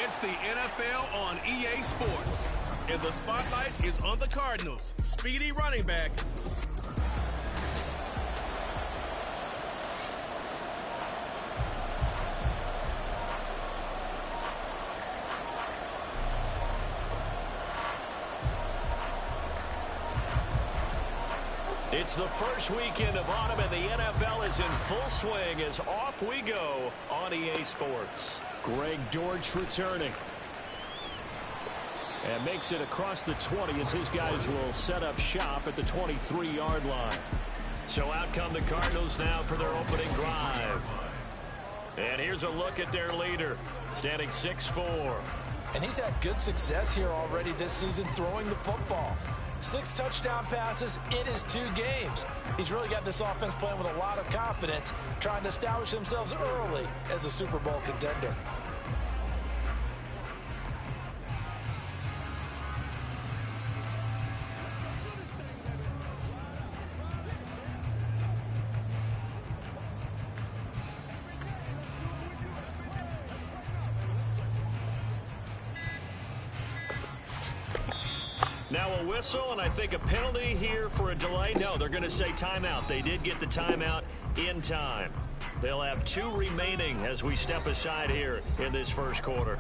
It's the NFL on EA Sports, and the spotlight is on the Cardinals' speedy running back. It's the first weekend of autumn, and the NFL is in full swing as off we go on EA Sports. Greg Dortch returning. And makes it across the 20 as his guys will set up shop at the 23-yard line. So out come the Cardinals now for their opening drive. And here's a look at their leader, standing 6'4". And he's had good success here already this season throwing the football. 6 touchdown passes in his 2 games. He's really got this offense playing with a lot of confidence, trying to establish themselves early as a Super Bowl contender. Now a whistle, and I think a penalty here for a delay. No, they're going to say timeout. They did get the timeout in time. They'll have 2 remaining as we step aside here in this first quarter.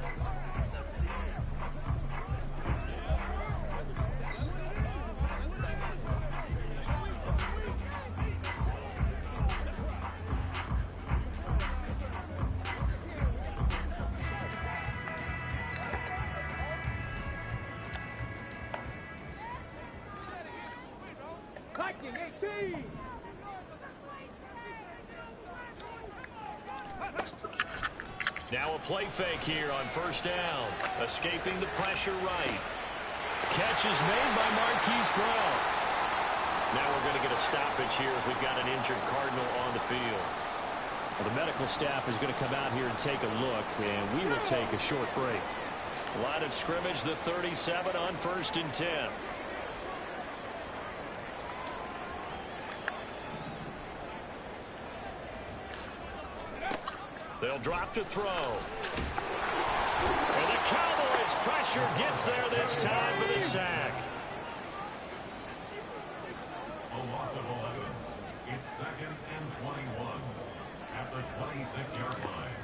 Now a play fake here on first down. Escaping the pressure right. Catch is made by Marquise Brown. Now we're going to get a stoppage here as we've got an injured Cardinal on the field. Well, the medical staff is going to come out here and take a look, and we will take a short break. Line of scrimmage, the 37 on 1st and 10. They'll drop to throw. And the Cowboys' pressure gets there this time for the sack. A loss of 11. It's 2nd and 21 at the 26-yard line.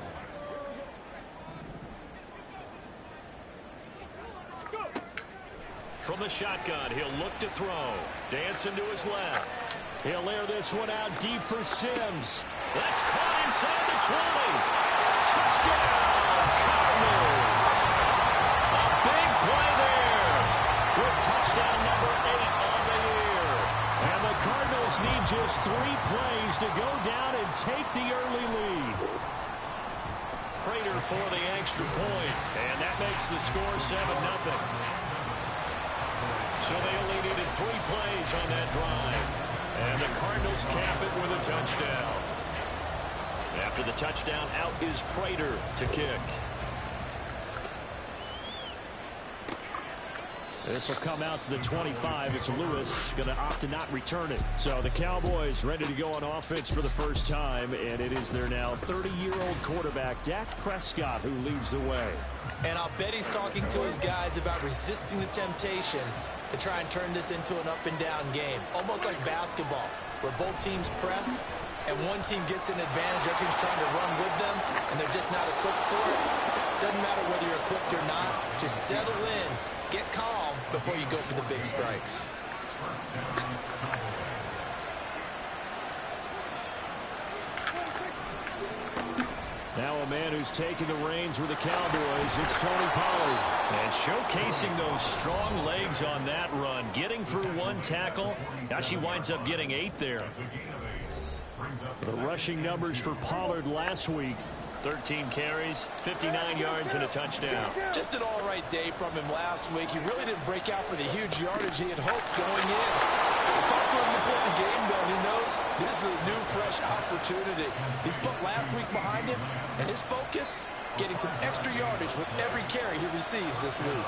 From the shotgun, he'll look to throw. Dancing to his left. He'll air this one out deep for Sims. That's caught inside the 20. Touchdown, Cardinals. A big play there with touchdown number 8 on the year. And the Cardinals need just 3 plays to go down and take the early lead. Prater for the extra point, and that makes the score 7-0. So they only needed 3 plays on that drive. And the Cardinals cap it with a touchdown. After the touchdown, out is Prater to kick. This will come out to the 25. It's Lewis going to opt to not return it. So the Cowboys ready to go on offense for the first time, and it is their now 30-year-old quarterback, Dak Prescott, who leads the way. And I'll bet he's talking to his guys about resisting the temptation to try and turn this into an up-and-down game, almost like basketball, where both teams press, and one team gets an advantage, the other team's trying to run with them, and they're just not equipped for it. Doesn't matter whether you're equipped or not. Just settle in, get calm before you go for the big strikes. Now a man who's taking the reins with the Cowboys, it's Tony Pollard. And showcasing those strong legs on that run, getting through 1 tackle. Now she winds up getting 8 there. The rushing numbers for Pollard last week. 13 carries, 59 yards, and a touchdown. Just an all-right day from him last week. He really didn't break out for the huge yardage he had hoped going in. I talked to him before the game, though. He knows this is a new, fresh opportunity. He's put last week behind him, and his focus, getting some extra yardage with every carry he receives this week.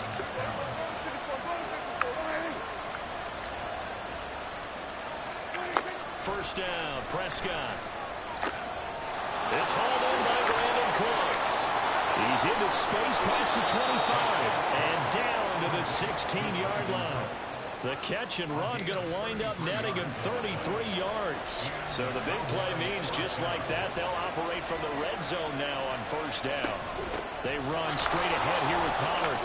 First down, Prescott. It's hauled in by Brandon Cooks. He's into space past the 25 and down to the 16-yard line. The catch and run going to wind up netting him 33 yards. So the big play means just like that, they'll operate from the red zone now on first down. They run straight ahead here with Pollard.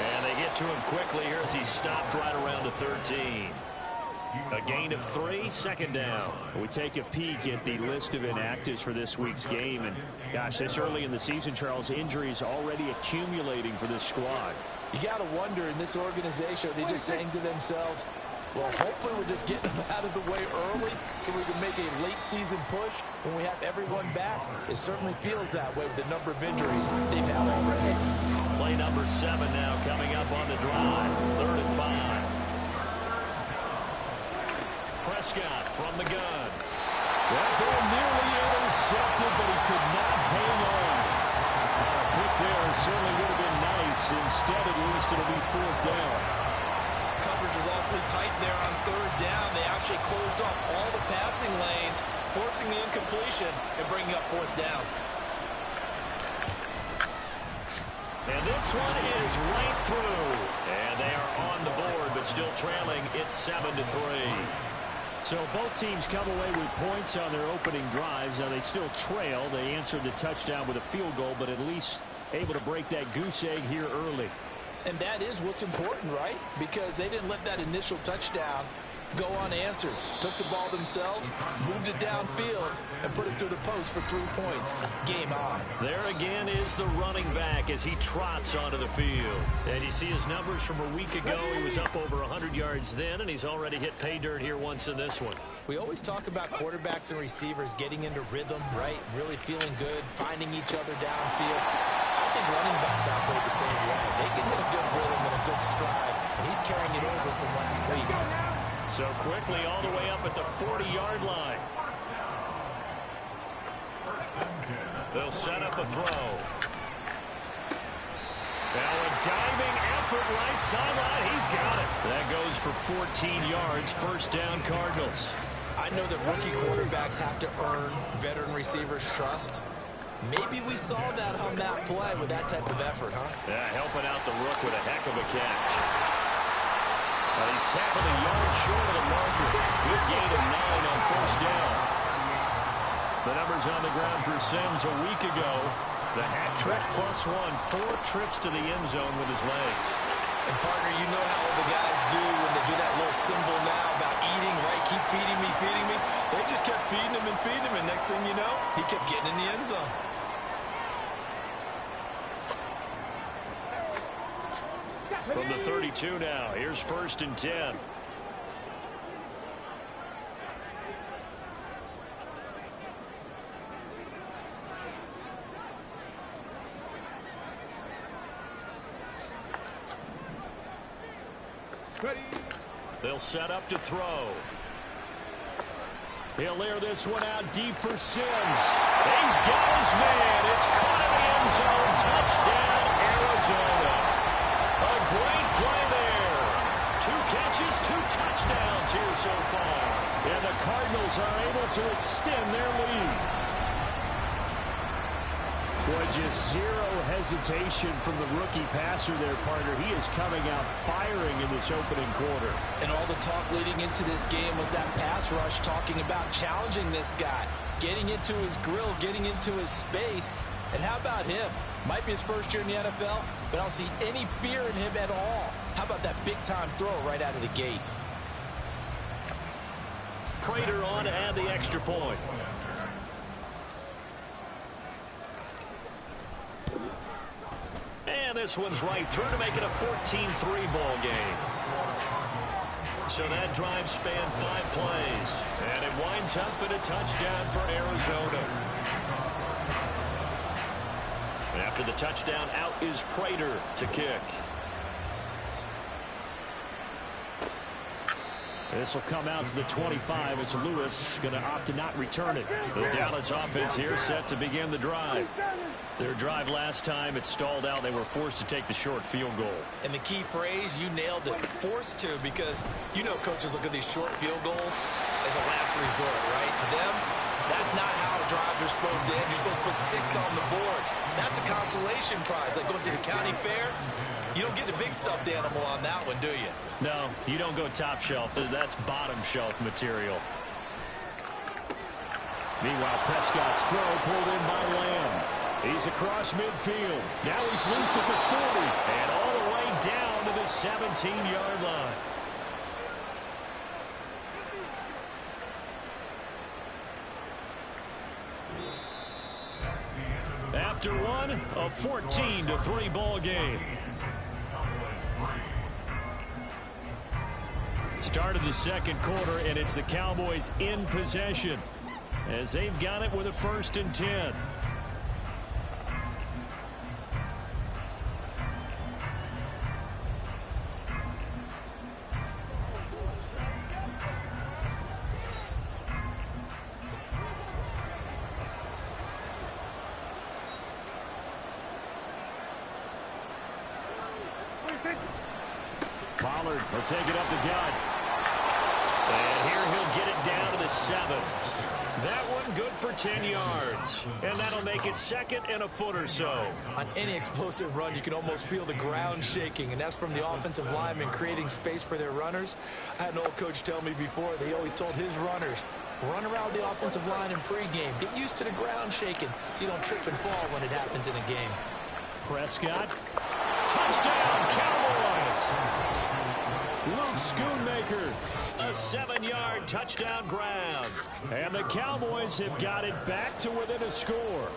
And they get to him quickly here as he's stopped right around the 13. A gain of 3, second down. We take a peek at the list of inactives for this week's game. And gosh, this early in the season, Charles, injuries already accumulating for this squad. You got to wonder in this organization, are they just saying to themselves, well, hopefully we're just getting them out of the way early so we can make a late season push when we have everyone back. It certainly feels that way with the number of injuries they've had already. Play number 7 now coming up on the drive. 3rd and 5. Prescott from the gun. That ball nearly intercepted, but he could not hang on. A pick there certainly would have been nice. Instead, at least, it'll be 4th down. Coverage was awfully tight there on 3rd down. They actually closed off all the passing lanes, forcing the incompletion and bringing up 4th down. And this one is right through. And they are on the board, but still trailing. It's 7-3. So both teams come away with points on their opening drives. Now they still trail. They answered the touchdown with a field goal, but at least able to break that goose egg here early. And that is what's important, right? Because they didn't let that initial touchdown go unanswered. Took the ball themselves, moved it downfield, and put it through the post for 3 points. Game on. There again is the running back as he trots onto the field. And you see his numbers from a week ago. He was up over 100 yards then, and he's already hit pay dirt here once in this one. We always talk about quarterbacks and receivers getting into rhythm, right? Really feeling good, finding each other downfield. I think running backs operate the same way. They can hit a good rhythm and a good stride, and he's carrying it over from last week. So quickly all the way up at the 40-yard line. They'll set up a throw. Now a diving effort right sideline. He's got it. That goes for 14 yards. First down, Cardinals. I know that rookie quarterbacks have to earn veteran receivers' trust. Maybe we saw that on that play with that type of effort, huh? Yeah, helping out the rook with a heck of a catch. He's tackled a yard short of the marker. Good gain of 9 on first down. The numbers on the ground for Sims a week ago. The hat trick +1, 4 trips to the end zone with his legs. And, partner, you know how all the guys do when they do that little symbol now about eating, right? Keep feeding me, feeding me. They just kept feeding him, and next thing you know, he kept getting in the end zone. From the 32 now, here's 1st and 10. They'll set up to throw. He'll air this one out deep for Sims. He's got his man. It's caught in the end zone. Touchdown, Arizona. A great play there. 2 catches, 2 touchdowns here so far. And the Cardinals are able to extend their lead. Boy, just zero hesitation from the rookie passer there, partner. He is coming out firing in this opening quarter. And all the talk leading into this game was that pass rush talking about challenging this guy, getting into his grill, getting into his space. And how about him? Might be his first year in the NFL, but I don't see any fear in him at all. How about that big-time throw right out of the gate? Prater on to add the extra point. And this one's right through to make it a 14-3 ball game. So that drive spanned 5 plays. And it winds up in a touchdown for Arizona. After the touchdown, out is Prater to kick. This will come out to the 25 as Lewis going to opt to not return it. The Dallas offense here set to begin the drive. Their drive last time, it stalled out. They were forced to take the short field goal. And the key phrase, you nailed it, forced to, because you know coaches look at these short field goals as a last resort, right? To them, That's not how drives are supposed to end. You're supposed to put 6 on the board. That's a consolation prize, like going to the county fair. You don't get the big stuffed animal on that one, do you? No, you don't go top shelf. That's bottom shelf material. Meanwhile, Prescott's throw pulled in by Lamb. He's across midfield. Now he's loose at the 40. And all the way down to the 17-yard line. After one, a 14-3 ball game. Start of the second quarter, and it's the Cowboys in possession as they've got it with a 1st and 10. Pollard will take it up the gut. And here he'll get it down to the 7. That one good for 10 yards. And that'll make it 2nd and a foot or so. On any explosive run, you can almost feel the ground shaking, and that's from the offensive linemen creating space for their runners. I had an old coach tell me before, they always told his runners, run around the offensive line in pregame. Get used to the ground shaking so you don't trip and fall when it happens in a game. Prescott. Touchdown, Cowboys! Luke Schoonmaker, a 7-yard touchdown grab. And the Cowboys have got it back to within a score.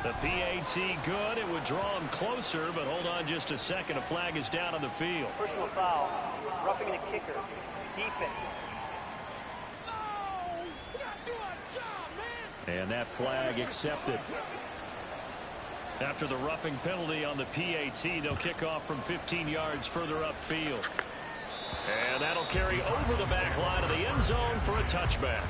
The PAT good. It would draw him closer, but hold on just a second. A flag is down on the field. Personal foul, roughing the kicker, defense. And that flag accepted. After the roughing penalty on the PAT, they'll kick off from 15 yards further upfield. And that'll carry over the back line of the end zone for a touchback.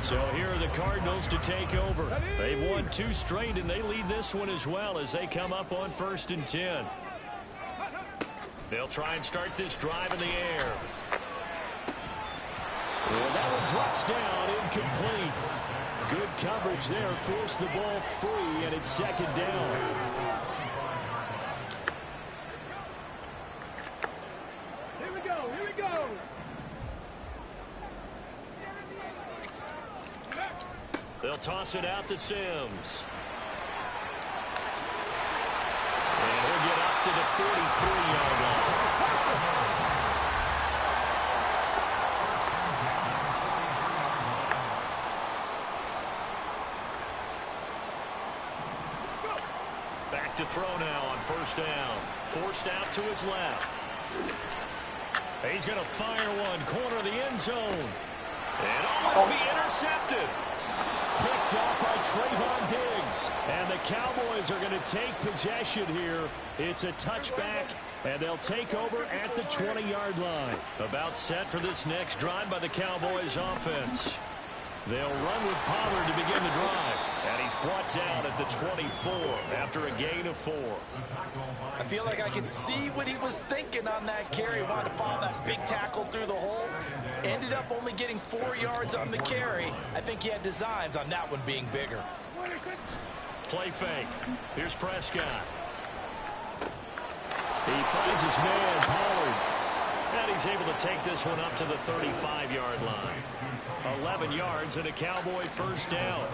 So here are the Cardinals to take over. They've won 2 straight, and they lead this one as well as they come up on 1st and 10. They'll try and start this drive in the air. And that one drops down, incomplete. Good coverage there, forced the ball free, and it's 2nd down. Here we go, here we go. They'll toss it out to Sims. And he'll get up to the 43-yard line. To throw now on 1st down. Forced out to his left. He's going to fire one. Corner of the end zone. And it'll be intercepted. Picked up by Trayvon Diggs. And the Cowboys are going to take possession here. It's a touchback, and they'll take over at the 20-yard line. About set for this next drive by the Cowboys offense. They'll run with Pollard to begin the drive. And he's brought down at the 24 after a gain of 4. I feel like I can see what he was thinking on that carry. Wanted to follow that big tackle through the hole. Ended up only getting 4 yards on the carry. I think he had designs on that one being bigger. Play fake. Here's Prescott. He finds his man, Pollard. And he's able to take this one up to the 35-yard line. 11 yards and a Cowboy 1st down.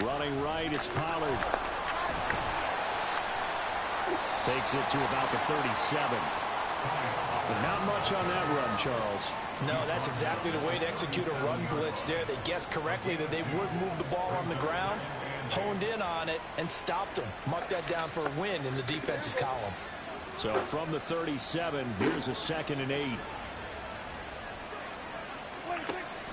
Running right, it's Pollard. Takes it to about the 37. But not much on that run, Charles. No, that's exactly the way to execute a run blitz there. They guessed correctly that they would move the ball on the ground, honed in on it, and stopped them. Marked that down for a win in the defense's column. So from the 37, here's a 2nd and 8.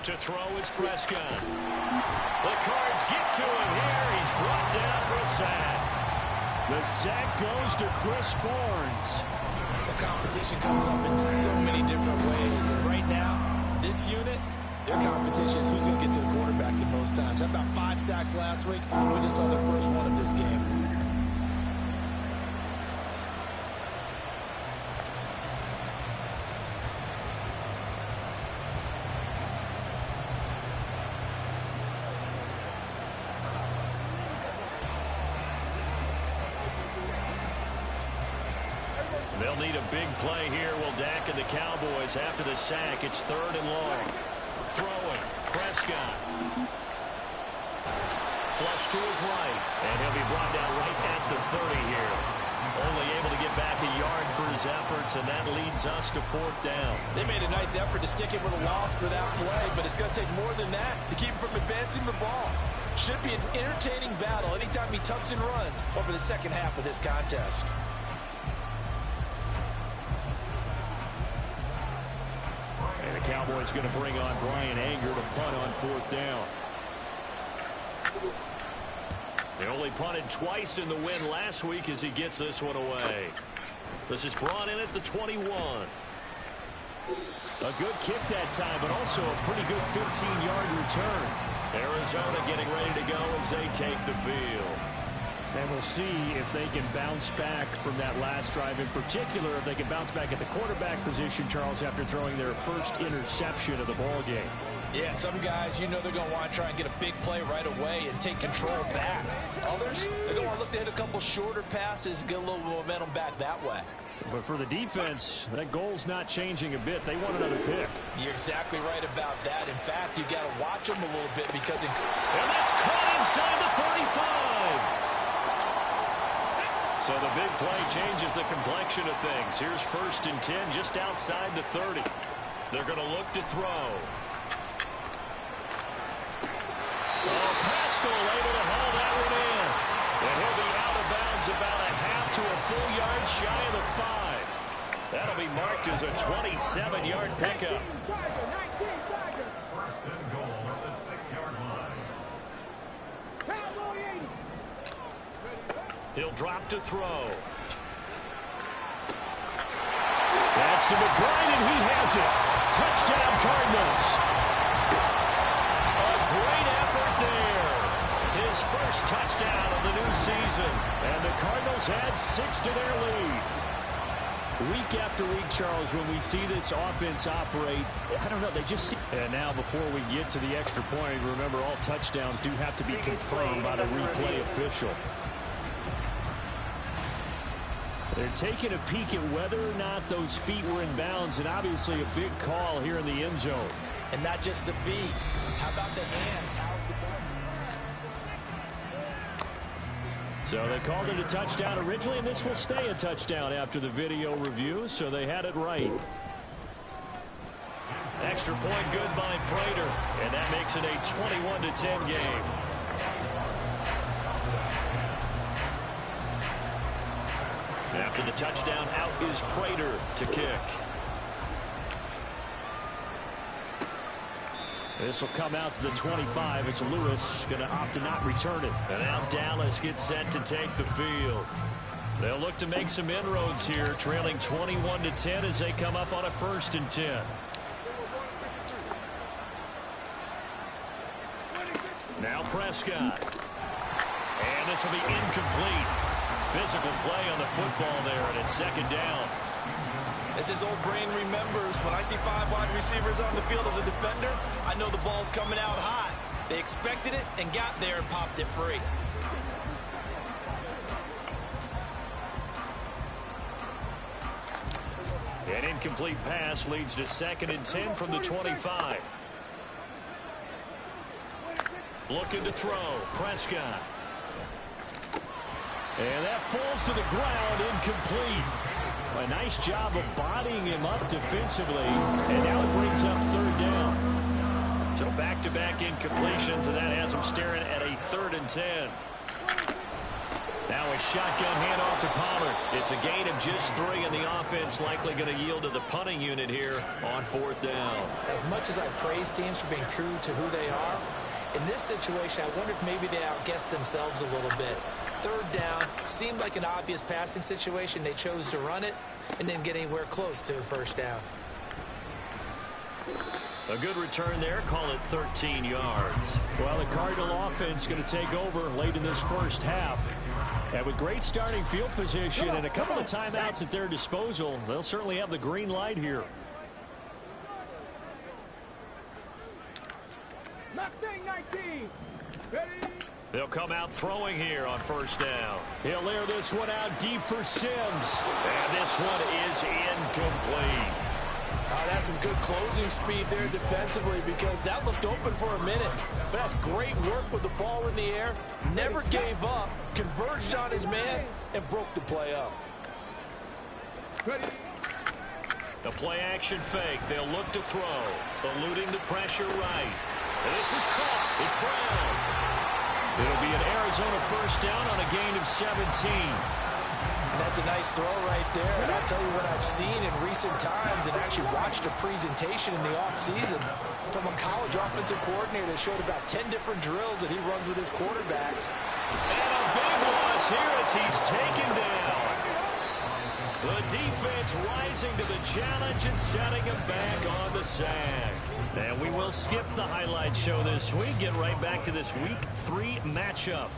To throw is Prescott. The Cards get to him here. He's brought down for a sack. The sack goes to Chris Barnes. The competition comes up in so many different ways. And right now, this unit, their competition is who's going to get to the quarterback the most times. Had about 5 sacks last week. We just saw their first one of this game. need a big play here. Will Dak and the Cowboys after the sack. It's 3rd and long. Throwing. Prescott. Flush to his right. And he'll be brought down right at the 30 here. Only able to get back a yard for his efforts, and that leads us to 4th down. They made a nice effort to stick him with a loss for that play, but it's going to take more than that to keep him from advancing the ball. Should be an entertaining battle anytime he tucks and runs over the second half of this contest. And the Cowboys going to bring on Brian Anger to punt on 4th down. They only punted twice in the win last week as he gets this one away. This is brought in at the 21. A good kick that time, but also a pretty good 15-yard return. Arizona getting ready to go as they take the field. And we'll see if they can bounce back from that last drive. In particular, if they can bounce back at the quarterback position, Charles, after throwing their first interception of the ball game. Yeah, some guys, you know they're going to want to try and get a big play right away and take control back. Others, they're going to want to look to hit a couple shorter passes and get a little momentum back that way. But for the defense, that goal's not changing a bit. They want another pick. You're exactly right about that. In fact, you've got to watch them a little bit because... And that's caught inside the 35. So the big play changes the complexion of things. Here's 1st and 10 just outside the 30. They're going to look to throw. Oh, Pascal able to haul that one in. And he'll be out of bounds about a half to a full yard shy of the 5. That'll be marked as a 27-yard pickup. 1st and goal at the 6-yard line. He'll drop to throw. That's to McBride, and he has it. Touchdown, Cardinals. Great effort there. His first touchdown of the new season. And the Cardinals add 6 to their lead. Week after week, Charles, when we see this offense operate, I don't know, they just see. And now before we get to the extra point, remember all touchdowns do have to be confirmed by the replay official. They're taking a peek at whether or not those feet were in bounds, and obviously a big call here in the end zone. And not just the feet. How about the hands? How's the ball? So they called it a touchdown originally, and this will stay a touchdown after the video review, so they had it right. Extra point good by Prater, and that makes it a 21-10 game. After the touchdown, out is Prater to kick. This will come out to the 25. It's Lewis going to opt to not return it. And now Dallas gets set to take the field. They'll look to make some inroads here, trailing 21-10 as they come up on a 1st and 10. Now Prescott. And this will be incomplete. Physical play on the football there, and it's 2nd down. As his old brain remembers, when I see 5 wide receivers on the field as a defender, I know the ball's coming out high. They expected it and got there and popped it free. An incomplete pass leads to 2nd and 10 from the 25. Looking to throw. Prescott. And that falls to the ground, incomplete. A nice job of bodying him up defensively, and now it brings up 3rd down. So back-to-back incompletions, and that has him staring at a 3rd and 10. Now a shotgun handoff to Pollard. It's a gain of just 3, and the offense likely going to yield to the punting unit here on 4th down. As much as I praise teams for being true to who they are, in this situation, I wonder if maybe they outguessed themselves a little bit. 3rd down seemed like an obvious passing situation. They chose to run it and didn't get anywhere close to a 1st down. A good return there. Call it 13 yards. Well, the Cardinal offense is going to take over late in this first half. And with great starting field position and a couple of timeouts at their disposal, they'll certainly have the green light here. They'll come out throwing here on first down. He'll air this one out deep for Sims. And this one is incomplete. That's some good closing speed there defensively because that looked open for a minute. But that's great work with the ball in the air. Never gave up, converged on his man, and broke the play up. The play action fake. They'll look to throw. Eluding the pressure right. This is caught. It's Brown. It'll be an Arizona first down on a gain of 17. And that's a nice throw right there. And I'll tell you what I've seen in recent times and actually watched a presentation in the offseason from a college offensive coordinator that showed about 10 different drills that he runs with his quarterbacks. And a big loss here as he's taken down. The defense rising to the challenge and setting him back on the sack. And we will skip the highlight show this week. Get right back to this Week 3 matchup.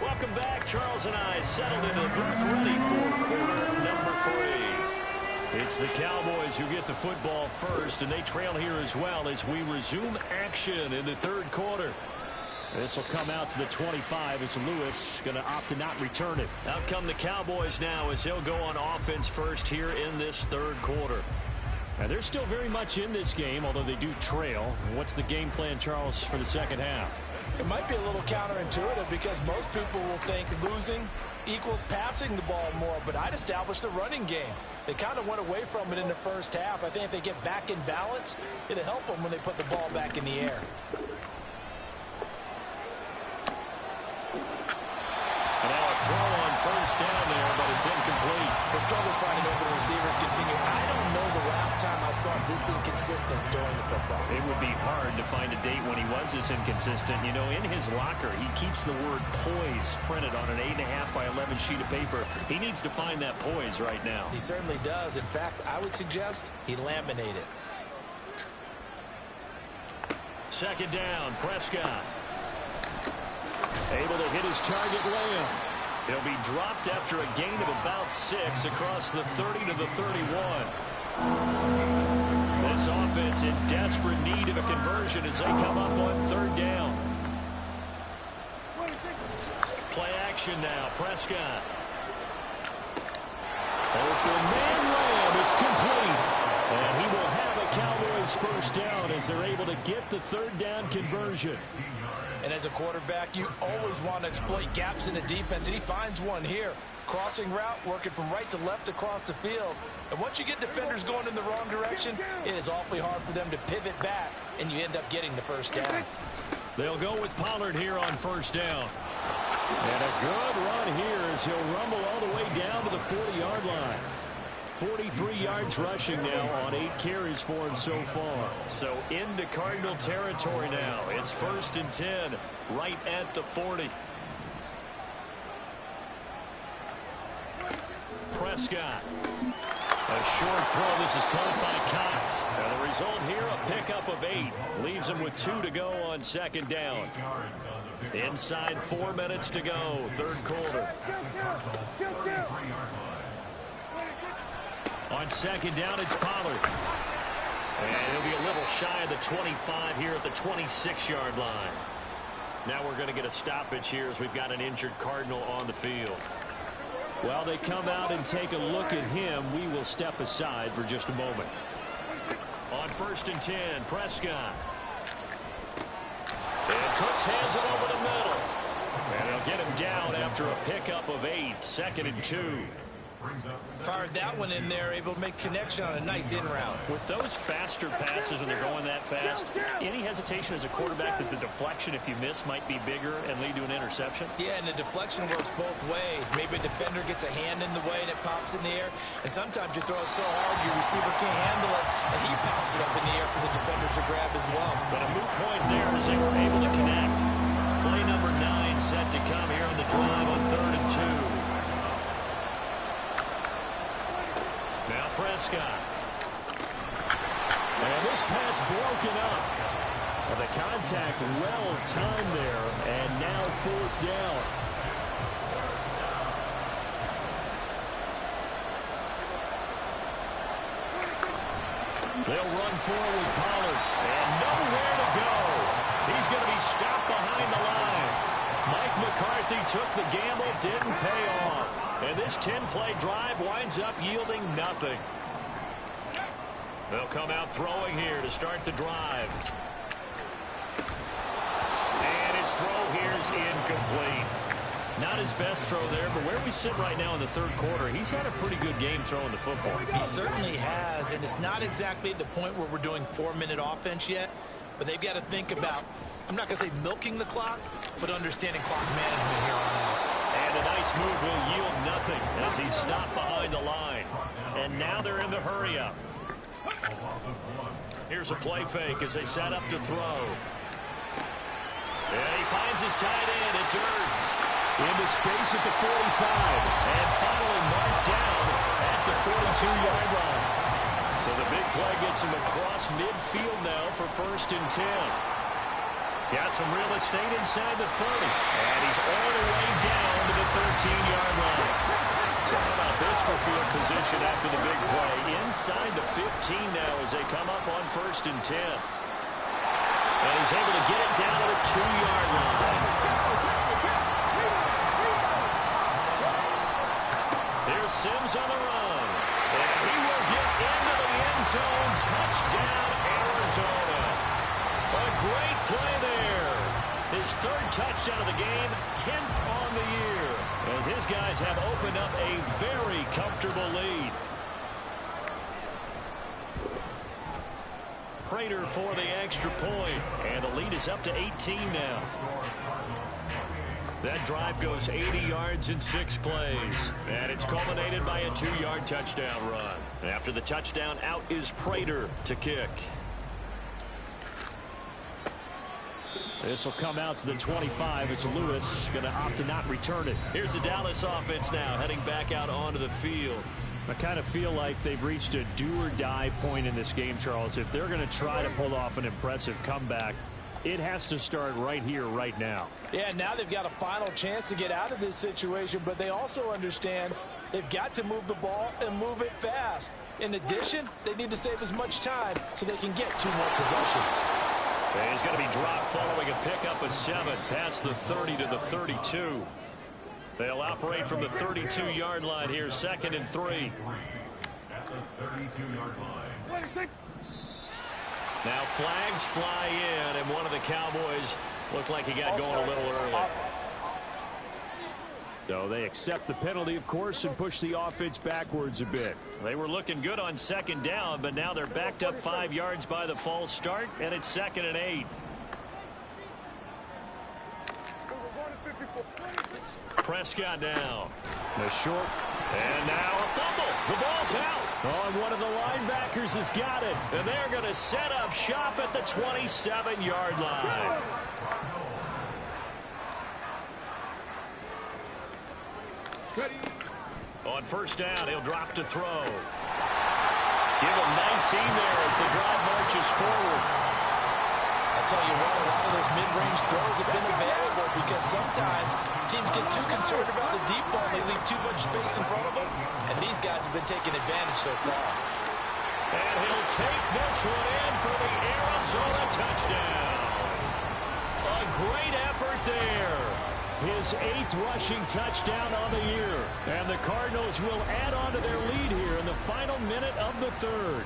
Welcome back. Charles and I settled into the booth ready for quarter number 3. It's the Cowboys who get the football first, and they trail here as well as we resume action in the third quarter. This will come out to the 25 as Lewis going to opt to not return it. Out come the Cowboys now as they'll go on offense first here in this third quarter. Now, they're still very much in this game, although they do trail. What's the game plan, Charles, for the second half? It might be a little counterintuitive because most people will think losing equals passing the ball more, but I'd establish the running game. They kind of went away from it in the first half. I think if they get back in balance, it'll help them when they put the ball back in the air. And now a throw on first down there, but it's incomplete. The struggles finding open receivers continue. I don't know the last time I saw this inconsistent during the football. It would be hard to find a date when he was this inconsistent. You know, in his locker, he keeps the word poise printed on an 8.5 by 11 sheet of paper. He needs to find that poise right now. He certainly does. In fact, I would suggest he laminate it. Second down, Prescott. Able to hit his target layup. He'll be dropped after a gain of about 6 across the 30 to the 31. This offense in desperate need of a conversion as they come up on third down. Play action now, Prescott. Open man layup. It's complete. And he will have a Cowboys first down as they're able to get the third down conversion. And as a quarterback, you always want to exploit gaps in the defense, and he finds one here. Crossing route, working from right to left across the field. And once you get defenders going in the wrong direction, it is awfully hard for them to pivot back, and you end up getting the first down. They'll go with Pollard here on first down. And a good run here as he'll rumble all the way down to the 40-yard line. 43 yards rushing now on 8 carries for him so far. So into Cardinal territory now. It's 1st and 10 right at the 40. Prescott. A short throw. This is caught by Cox. And the result here, a pickup of 8. Leaves him with 2 to go on second down. Inside 4 minutes to go, third quarter. On second down, it's Pollard. And he'll be a little shy of the 25 here at the 26-yard line. Now we're going to get a stoppage here as we've got an injured Cardinal on the field. While they come out and take a look at him, we will step aside for just a moment. On 1st and 10, Prescott. And Cooks has it over the middle. And they'll get him down after a pickup of 8, 2nd and 2. Fired that one in there, able to make connection on a nice in route. With those faster passes when they're going that fast, any hesitation as a quarterback that the deflection, if you miss, might be bigger and lead to an interception? Yeah, and the deflection works both ways. Maybe a defender gets a hand in the way and it pops in the air. And sometimes you throw it so hard your receiver can't handle it, and he pops it up in the air for the defenders to grab as well. But a moot point there as they were able to connect. Play number 9 set to come here on the drive on 3rd and 2. Prescott. And this pass broken up. Well, the contact well timed there, and now 4th down. They'll run forward with Pollard, and nowhere to go. He's going to be stopped behind the line. Mike McCarthy took the gamble, didn't pay off. And this 10-play drive winds up yielding nothing. They'll come out throwing here to start the drive. And his throw here is incomplete. Not his best throw there, but where we sit right now in the 3rd quarter, he's had a pretty good game throwing the football. He certainly has, and it's not exactly at the point where we're doing 4-minute offense yet, but they've got to think about, I'm not going to say milking the clock, but understanding clock management here on out. And a nice move will yield nothing as he's stopped behind the line. And now they're in the hurry-up. Here's a play fake as they set up to throw. And he finds his tight end. It's Ertz. Into space at the 45. And finally marked down at the 42-yard line. So the big play gets him across midfield now for 1st and 10. Got some real estate inside the 30. And he's all the way down to the 13-yard line. So how about this for field position after the big play? Inside the 15 now as they come up on 1st and 10. And he's able to get it down to the 2-yard line. Here's Sims on the run. And he will get into the end zone. Touchdown, Arizona. A great play there. His 3rd touchdown of the game, 10th on the year. As his guys have opened up a very comfortable lead. Prater for the extra point. And the lead is up to 18 now. That drive goes 80 yards in 6 plays. And it's culminated by a 2-yard touchdown run. After the touchdown, out is Prater to kick. This will come out to the 25. It's Lewis going to opt to not return it. Here's the Dallas offense now heading back out onto the field. I kind of feel like they've reached a do-or-die point in this game, Charles. If they're going to try to pull off an impressive comeback, it has to start right here, right now. Yeah, now they've got a final chance to get out of this situation, but they also understand they've got to move the ball and move it fast. In addition, they need to save as much time so they can get 2 more possessions. And he's going to be dropped following a pickup of 7 past the 30 to the 32. They'll operate from the 32-yard line here, 2nd and 3. At the 32-yard line. Now flags fly in, and one of the Cowboys looked like he got going a little early. So they accept the penalty, of course, and push the offense backwards a bit. They were looking good on 2nd down, but now they're backed up 5 yards by the false start, and it's 2nd and 8. Prescott now. The short. And now a fumble. The ball's out. Oh, and one of the linebackers has got it. And they're going to set up shop at the 27-yard line. On 1st down, he'll drop to throw. Give him 19 there as the drive marches forward. I tell you what, a lot of those mid-range throws have been available because sometimes teams get too concerned about the deep ball and they leave too much space in front of them. And these guys have been taking advantage so far. And he'll take this one in for the Arizona touchdown. A great effort there. His 8th rushing touchdown on the year. And the Cardinals will add on to their lead here in the final minute of the 3rd.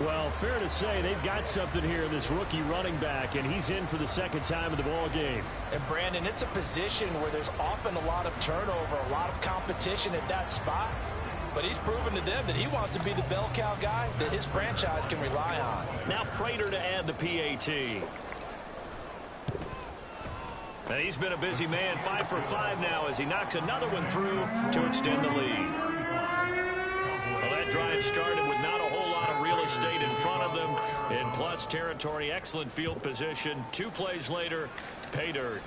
Well, fair to say they've got something here in this rookie running back, and he's in for the 2nd time of the ball game. And, Brandon, it's a position where there's often a lot of turnover, a lot of competition at that spot. But he's proven to them that he wants to be the bell cow guy that his franchise can rely on. Now Prater to add the PAT. And he's been a busy man, 5 for 5 now as he knocks another one through to extend the lead. Well, that drive started with not a whole lot of real estate in front of them. In plus territory, excellent field position. 2 plays later, pay dirt.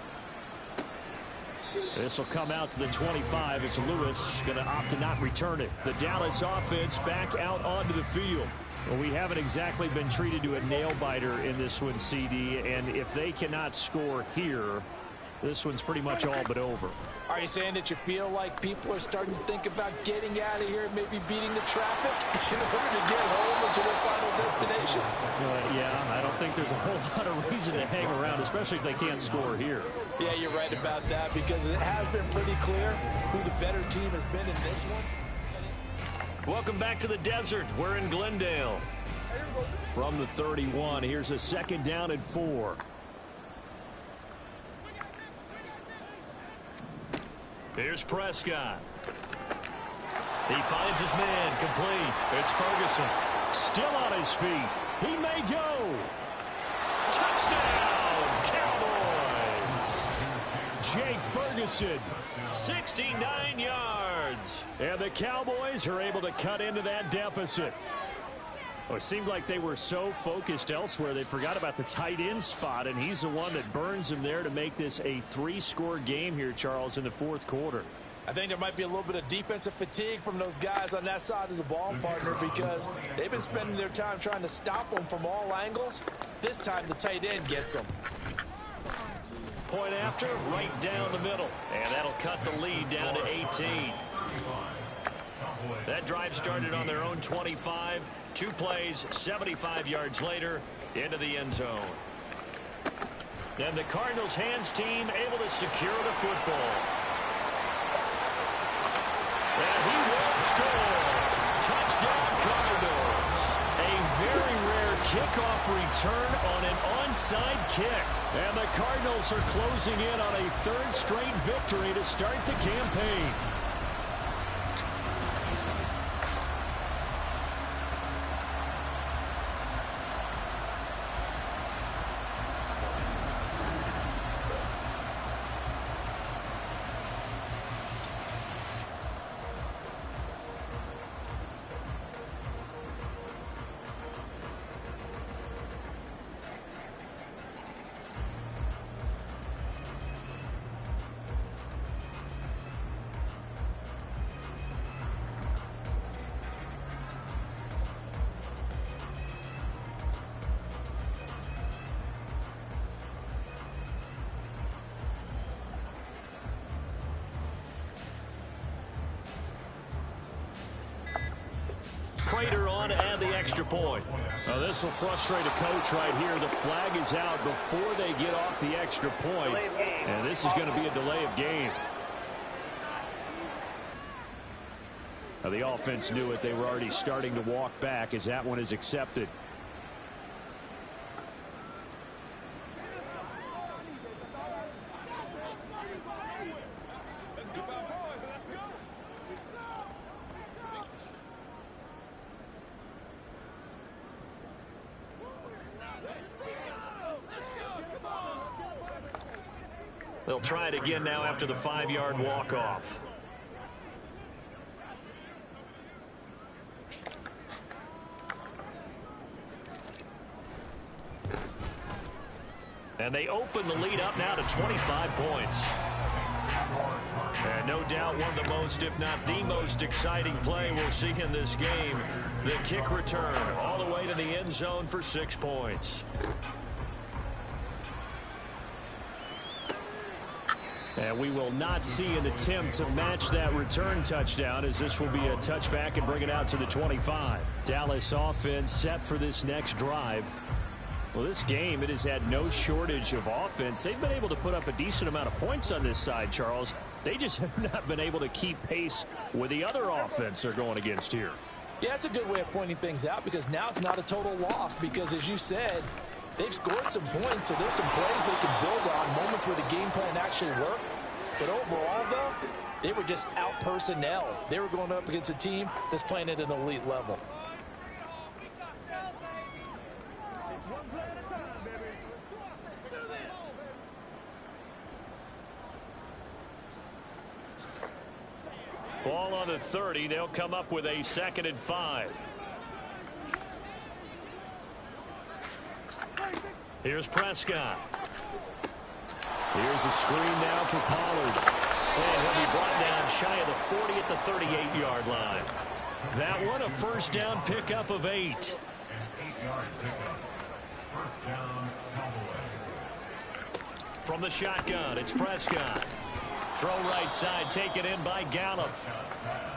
This will come out to the 25. It's Lewis going to opt to not return it. The Dallas offense back out onto the field. Well, we haven't exactly been treated to a nail-biter in this one, CD, and if they cannot score here, this one's pretty much all but over. Are you saying that you feel like people are starting to think about getting out of here and maybe beating the traffic in order to get home or to their final destination? Yeah, I don't think there's a whole lot of reason to hang around, especially if they can't score here. Yeah, you're right about that because it has been pretty clear who the better team has been in this one. Welcome back to the desert. We're in Glendale. From the 31, here's a 2nd down and 4. Here's Prescott. He finds his man complete. It's Ferguson. Still on his feet. He may go. Touchdown, Cowboys. Jake Ferguson. 69 yards. And the Cowboys are able to cut into that deficit. Well, it seemed like they were so focused elsewhere they forgot about the tight end spot, and he's the one that burns him there to make this a 3-score game here, Charles, in the 4th quarter. I think there might be a little bit of defensive fatigue from those guys on that side of the ball, partner, because they've been spending their time trying to stop them from all angles. This time the tight end gets them. Point after, right down the middle. And that'll cut the lead down to 18. That drive started on their own 25. 2 plays, 75 yards later, into the end zone. And the Cardinals' hands team able to secure the football. And he will score. Touchdown, Cardinals. A very rare kickoff return on an onside kick. And the Cardinals are closing in on a 3rd straight victory to start the campaign. Prater on to add the extra point. Well, this will frustrate a coach right here. The flag is out before they get off the extra point, and this is going to be a delay of game. Now, the offense knew it. They were already starting to walk back as that one is accepted. They'll try it again now after the 5-yard walk-off. And they open the lead up now to 25 points. And no doubt one of the most, if not the most exciting play we'll see in this game. The kick return all the way to the end zone for 6 points. And we will not see an attempt to match that return touchdown, as this will be a touchback and bring it out to the 25. Dallas offense set for this next drive. Well, this game, it has had no shortage of offense. They've been able to put up a decent amount of points on this side, Charles. They just have not been able to keep pace with the other offense they're going against here. Yeah, it's a good way of pointing things out because now it's not a total loss because, as you said, they've scored some points, so there's some plays they can build on, moments where the game plan actually worked. But overall, though, they were just out personnel. They were going up against a team that's playing at an elite level. Ball on the 30. They'll come up with a 2nd and 5. Here's Prescott. Here's a screen now for Pollard. And he'll be brought down shy of the 40 at the 38-yard line. That one, a first down pickup of 8. 6-yard pickup. First down, Cowboys. From the shotgun, it's Prescott. Throw right side, taken in by Gallup.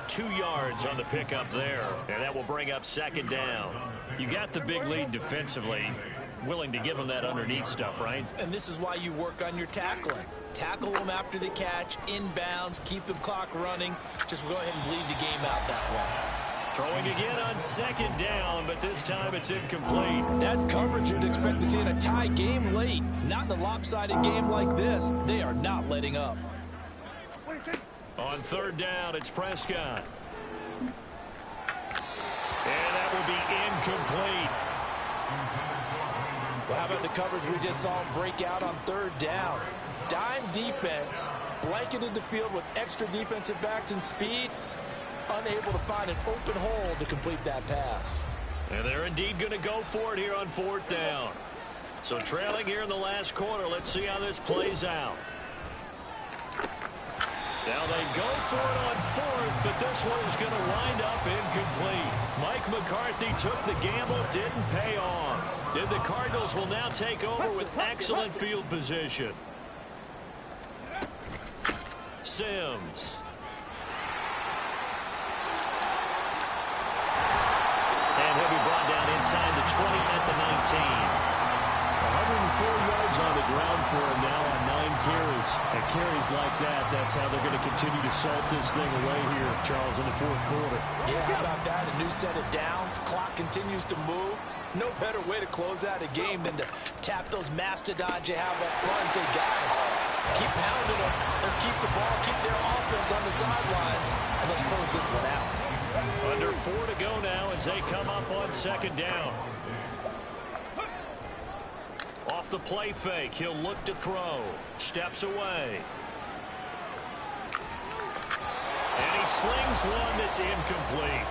2 yards on the pickup there, and that will bring up second down. You got the big lead defensively. Willing to give them that underneath stuff, right? And this is why you work on your tackling. Tackle them after the catch, inbounds, keep the clock running. Just go ahead and bleed the game out that way. Throwing again on second down, but this time it's incomplete. That's coverage you'd expect to see in a tie game late. Not in a lopsided game like this. They are not letting up. On third down, it's Prescott. And that will be incomplete. Well, how about the coverage we just saw break out on third down? Dime defense, blanketed the field with extra defensive backs and speed, unable to find an open hole to complete that pass. And they're indeed going to go for it here on fourth down. So trailing here in the last quarter, let's see how this plays out. Now they go for it on fourth, but this one is going to wind up incomplete. Mike McCarthy took the gamble, didn't pay off. And the Cardinals will now take over with excellent field position. Sims. And he'll be brought down inside the 20 at the 19. 104 yards on the ground for him now on 9 carries. And carries like that, that's how they're going to continue to salt this thing away here, Charles, in the fourth quarter. Yeah, how about that? A new set of downs. Clock continues to move. No better way to close out a game than to tap those mastodons you have up front and say, guys, keep pounding them. Let's keep the ball, keep their offense on the sidelines, and let's close this one out. Under 4 to go now as they come up on second down. Off the play fake, he'll look to throw. Steps away. And he slings one that's incomplete.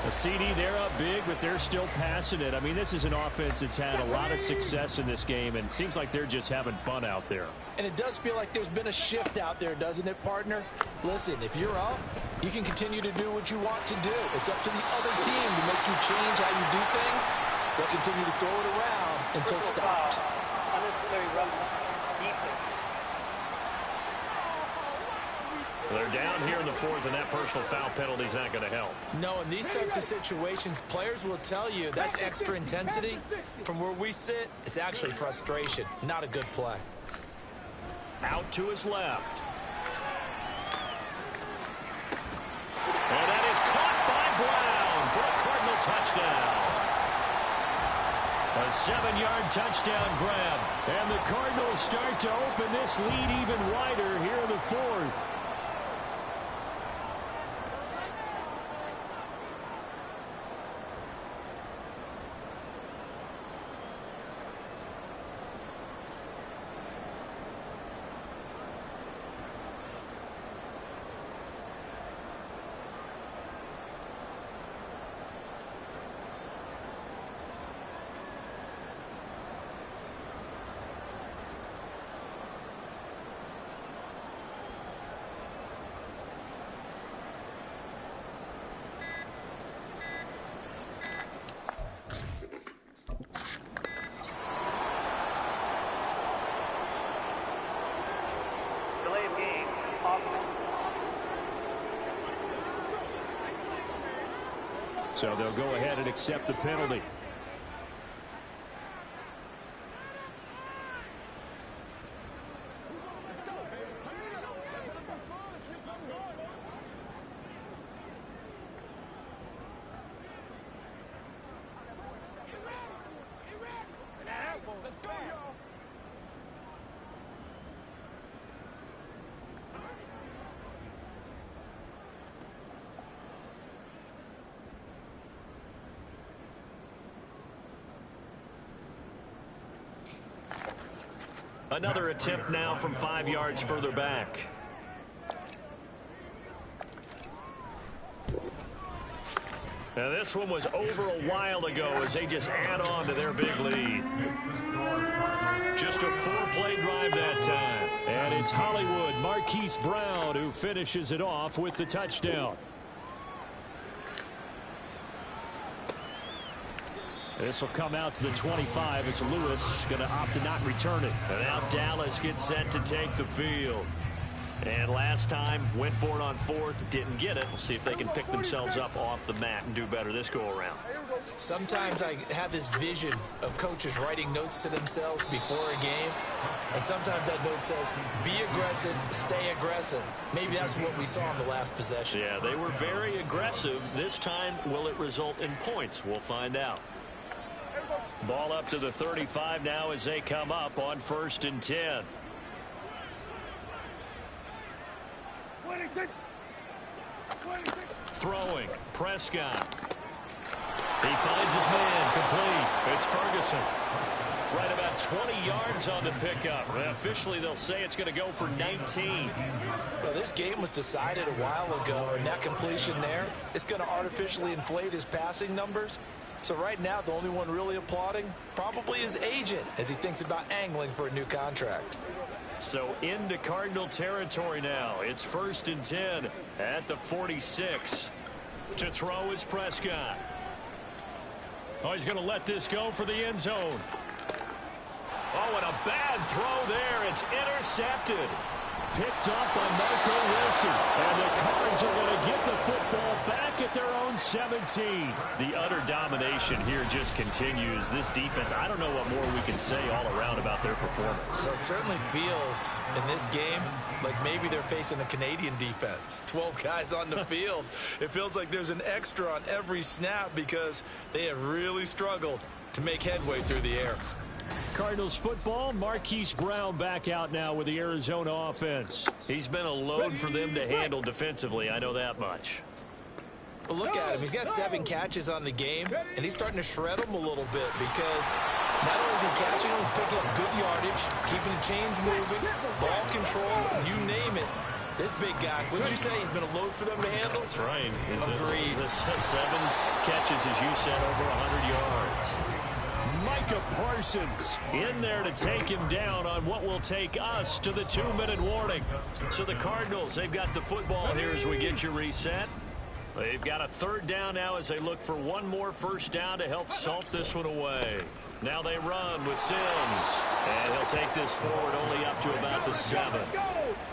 A CD, they're up big, but they're still passing it. I mean, this is an offense that's had a lot of success in this game, and it seems like they're just having fun out there. And it does feel like there's been a shift out there, doesn't it, partner? Listen, if you're up, you can continue to do what you want to do. It's up to the other team to make you change how you do things. They'll continue to throw it around until stopped. Unnecessary roughness. Defense. They're down here in the fourth, and that personal foul penalty is not going to help. No, in these types of situations, players will tell you that's extra intensity. From where we sit, it's actually frustration. Not a good play. Out to his left. And that is caught by Brown for a Cardinal touchdown. A 7-yard touchdown grab. And the Cardinals start to open this lead even wider here in the fourth. Delay of game possible. So they'll go ahead and accept the penalty. Another attempt now from 5 yards further back. Now this one was over a while ago as they just add on to their big lead. Just a 4-play drive that time. And it's Hollywood Marquise Brown who finishes it off with the touchdown. This will come out to the 25 as Lewis going to opt to not return it. And now Dallas gets set to take the field. And last time, went for it on fourth, didn't get it. We'll see if they can pick themselves up off the mat and do better this go-around. Sometimes I have this vision of coaches writing notes to themselves before a game. And sometimes that note says, be aggressive, stay aggressive. Maybe that's what we saw in the last possession. Yeah, they were very aggressive. This time, will it result in points? We'll find out. Ball up to the 35 now as they come up on 1st and 10. Throwing, Prescott. He finds his man, complete. It's Ferguson. Right about 20 yards on the pickup. Officially, they'll say it's going to go for 19. Well, this game was decided a while ago, and that completion there is going to artificially inflate his passing numbers. So right now, the only one really applauding probably his agent as he thinks about angling for a new contract. So into Cardinal territory now. It's 1st and 10 at the 46. To throw is Prescott. Oh, he's going to let this go for the end zone. Oh, and a bad throw there. It's intercepted. Picked up by Marco Wilson. And the Cards are going to get the football back at their own 17. The utter domination here just continues. This defense, I don't know what more we can say all around about their performance. Well, it certainly feels in this game like maybe they're facing a Canadian defense. 12 guys on the field. It feels like there's an extra on every snap because they have really struggled to make headway through the air. Cardinals football, Marquise Brown back out now with the Arizona offense. He's been a load for them to handle defensively, I know that much. But look at him. He's got 7 catches on the game, and he's starting to shred them a little bit because not only is he catching them, he's picking up good yardage, keeping the chains moving, ball control, you name it. This big guy, what did you say? He's been a load for them to handle? That's right. Agreed. 7 catches, as you said, over 100 yards. Micah Parsons in there to take him down on what will take us to the 2-minute warning. So the Cardinals, they've got the football here as we get you reset. They've got a 3rd down now as they look for one more 1st down to help salt this one away. Now they run with Sims. And he'll take this forward only up to about the 7.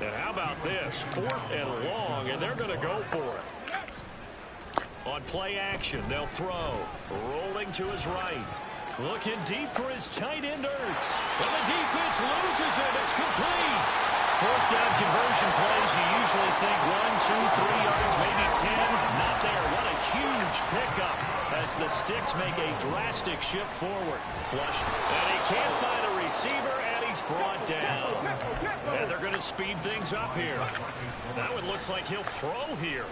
And how about this? 4th and long, and they're going to go for it. On play action, they'll throw. Rolling to his right. Looking deep for his tight end Ertz. And the defense loses it. It's complete. 4th down conversion plays. You usually think 1, 2, 3 yards, maybe 10. Not there. What a huge pickup as the Sticks make a drastic shift forward. Flushed. And he can't find a receiver, and he's brought down. And they're going to speed things up here. That one looks like he'll throw here.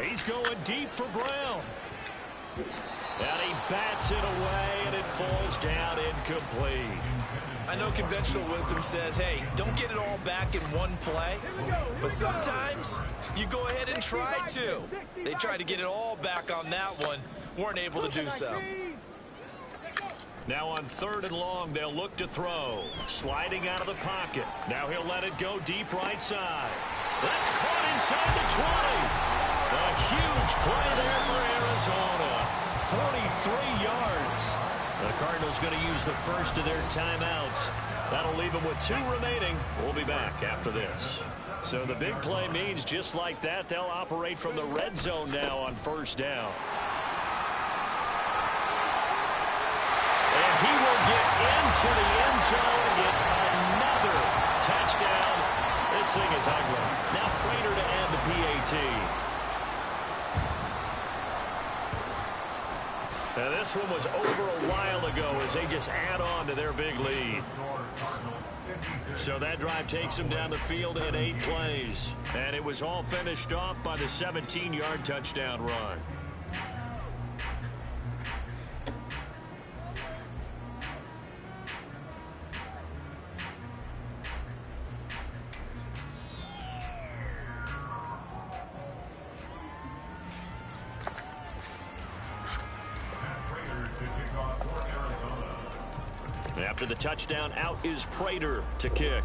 He's going deep for Brown. And he bats it away, and it falls down incomplete. I know conventional wisdom says, hey, don't get it all back in one play. But sometimes you go ahead and try to. They tried to get it all back on that one. Weren't able to do so. Now on 3rd and long, they'll look to throw. Sliding out of the pocket. Now he'll let it go deep right side. That's caught inside the 20. A huge play there for Arizona. 43 yards. The Cardinals going to use the first of their timeouts. That'll leave them with 2 remaining. We'll be back after this. So the big play means just like that, they'll operate from the red zone now on 1st down. And he will get into the end zone. It's another touchdown. This thing is ugly. Now Prater to end the PAT. Now this one was over a while ago as they just add on to their big lead. So that drive takes them down the field in 8 plays. And it was all finished off by the 17-yard touchdown run. After the touchdown, out is Prater to kick.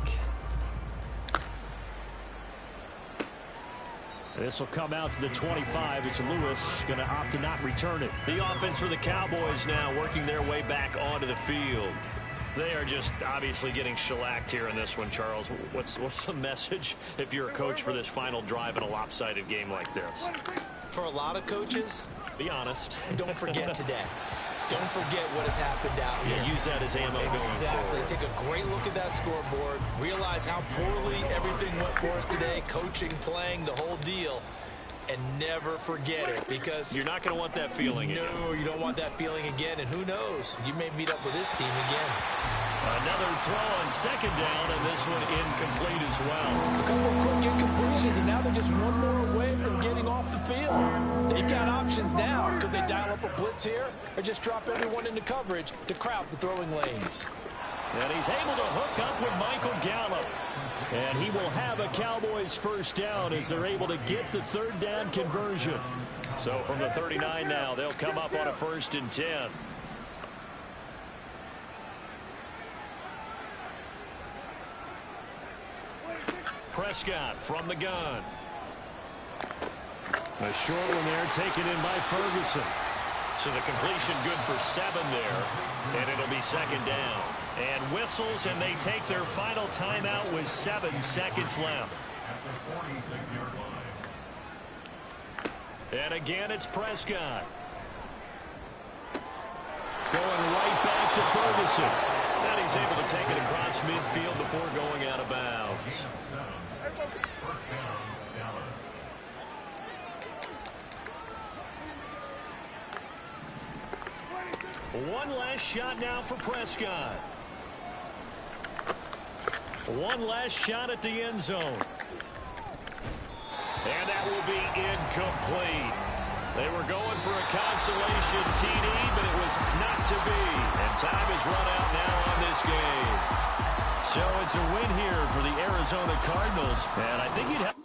This will come out to the 25. It's Lewis going to opt to not return it. The offense for the Cowboys now working their way back onto the field. They are just obviously getting shellacked here in this one, Charles. What's the message if you're a coach for this final drive in a lopsided game like this? For a lot of coaches, be honest. Don't forget today. Don't forget what has happened out here. Yeah, use that as ammo going forward. Take a great look at that scoreboard. Realize how poorly everything went for us today. Coaching, playing, the whole deal. And never forget it, because you're not going to want that feeling again. No, you don't want that feeling again. And who knows? You may meet up with this team again. Another throw on second down, and this one incomplete as well. A couple of quick incompletions, and now they're just one more away from getting off the field. They've got options now. Could they dial up a blitz here, or just drop everyone into coverage to crowd the throwing lanes? And he's able to hook up with Michael Gallup. And he will have a Cowboys first down as they're able to get the third down conversion. So from the 39 now, they'll come up on a 1st and 10. Prescott from the gun. A short one there taken in by Ferguson. So the completion good for 7 there, and it'll be 2nd down. And whistles, and they take their final timeout with 7 seconds left. At the 46-yard line. And again, it's Prescott. Going right back to Ferguson. And he's able to take it across midfield before going out of bounds. 7. First down, Dallas. One last shot now for Prescott. One last shot at the end zone. And that will be incomplete. They were going for a consolation TD, but it was not to be. And time has run out now on this game. So it's a win here for the Arizona Cardinals. And I think you'd have...